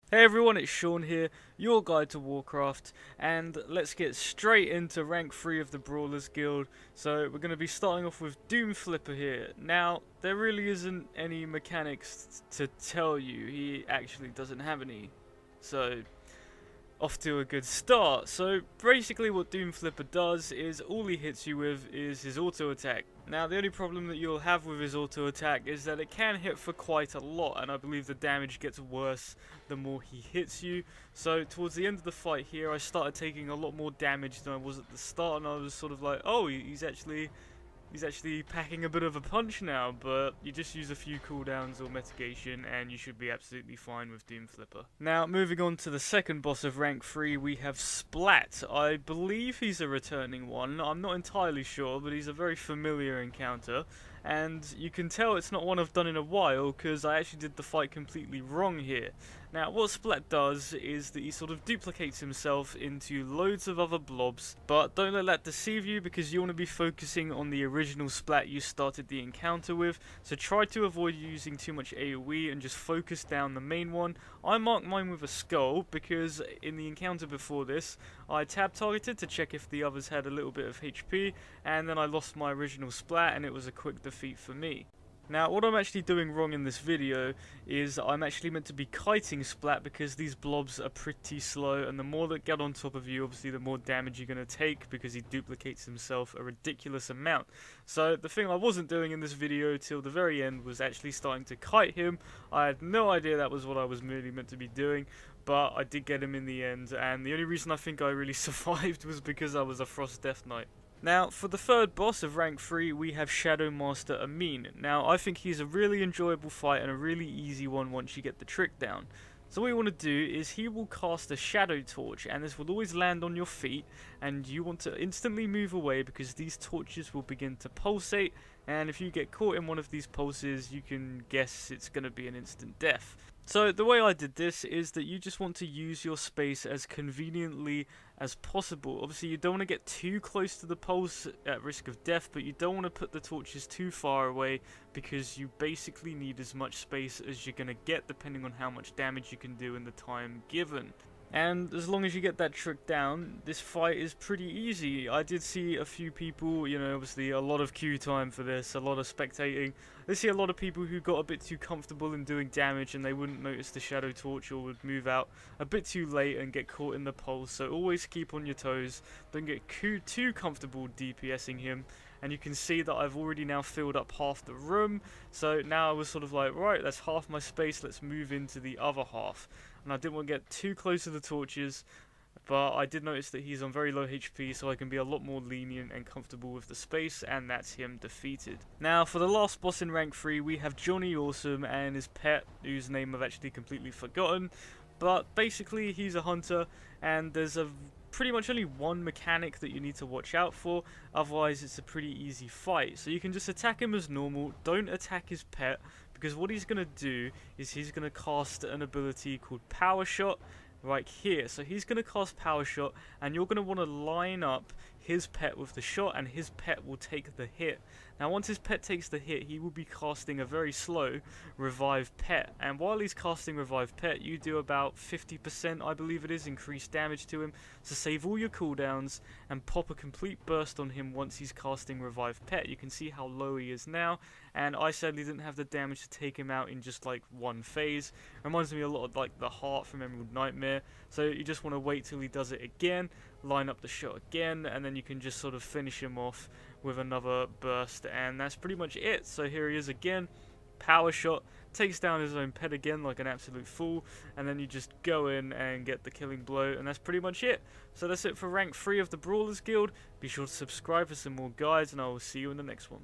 Hey everyone, it's Sean here, your guide to Warcraft, and let's get straight into rank 3 of the Brawlers Guild. So we're going to be starting off with Doom Flipper here. Now, there really isn't any mechanics to tell you, he actually doesn't have any. So, off to a good start. So basically what Doom Flipper does is all he hits you with is his auto attack. Now the only problem that you'll have with his auto attack is that it can hit for quite a lot, and I believe the damage gets worse the more he hits you. So towards the end of the fight here I started taking a lot more damage than I was at the start, and I was sort of like, oh, he's actually packing a bit of a punch now, but you just use a few cooldowns or mitigation and you should be absolutely fine with Doom Flipper. Now, moving on to the second boss of rank 3, we have Splat. I believe he's a returning one, I'm not entirely sure, but he's a very familiar encounter. And you can tell it's not one I've done in a while, because I actually did the fight completely wrong here. Now, what Splat does is that he sort of duplicates himself into loads of other blobs, but don't let that deceive you, because you want to be focusing on the original Splat you started the encounter with, so try to avoid using too much AoE and just focus down the main one. I marked mine with a skull, because in the encounter before this, I tab targeted to check if the others had a little bit of HP, and then I lost my original Splat and it was a quick defeat for me. Now, what I'm actually doing wrong in this video is I'm actually meant to be kiting Splat, because these blobs are pretty slow, and the more that get on top of you, obviously the more damage you're going to take, because he duplicates himself a ridiculous amount. So the thing I wasn't doing in this video till the very end was actually starting to kite him. I had no idea that was what I was really meant to be doing, but I did get him in the end, and the only reason I think I really survived was because I was a Frost Death Knight. Now, for the third boss of rank 3, we have Shadowmaster Amin. Now, I think he's a really enjoyable fight and a really easy one once you get the trick down. So what you want to do is he will cast a shadow torch, and this will always land on your feet, and you want to instantly move away because these torches will begin to pulsate, and if you get caught in one of these pulses, you can guess it's going to be an instant death. So the way I did this is that you just want to use your space as conveniently as possible. Obviously you don't want to get too close to the pulse at risk of death, but you don't want to put the torches too far away, because you basically need as much space as you're going to get depending on how much damage you can do in the time given. And as long as you get that trick down, this fight is pretty easy. I did see a few people, obviously a lot of queue time for this, a lot of spectating. I see a lot of people who got a bit too comfortable in doing damage and they wouldn't notice the shadow torch, or would move out a bit too late and get caught in the pulse. So always keep on your toes, don't get too comfortable DPSing him. And you can see that I've already now filled up half the room, so now I was sort of like, right, that's half my space, let's move into the other half. And I didn't want to get too close to the torches, but I did notice that he's on very low HP, so I can be a lot more lenient and comfortable with the space, and that's him defeated. Now, for the last boss in rank 3, we have Johnny Awesome and his pet, whose name I've actually completely forgotten, but basically he's a hunter, and there's pretty much only one mechanic that you need to watch out for, otherwise it's a pretty easy fight. So you can just attack him as normal, don't attack his pet, because what he's going to do is he's going to cast an ability called Power Shot right here. So he's going to cast Power Shot, and you're going to want to line up his pet with the shot, and his pet will take the hit. Now once his pet takes the hit, he will be casting a very slow Revive Pet, and while he's casting Revive Pet, you do about 50%, I believe it is, increased damage to him. So save all your cooldowns and pop a complete burst on him once he's casting Revive Pet. You can see how low he is now, and I sadly didn't have the damage to take him out in just like one phase. Reminds me a lot of like the Heart from Emerald Nightmare, so you just want to wait till he does it again, line up the shot again, and then you can just sort of finish him off with another burst, and that's pretty much it. So here he is again, Power Shot, takes down his own pet again like an absolute fool, and then you just go in and get the killing blow, and that's pretty much it. So that's it for rank 3 of the Brawlers Guild. Be sure to subscribe for some more guides, and I will see you in the next one.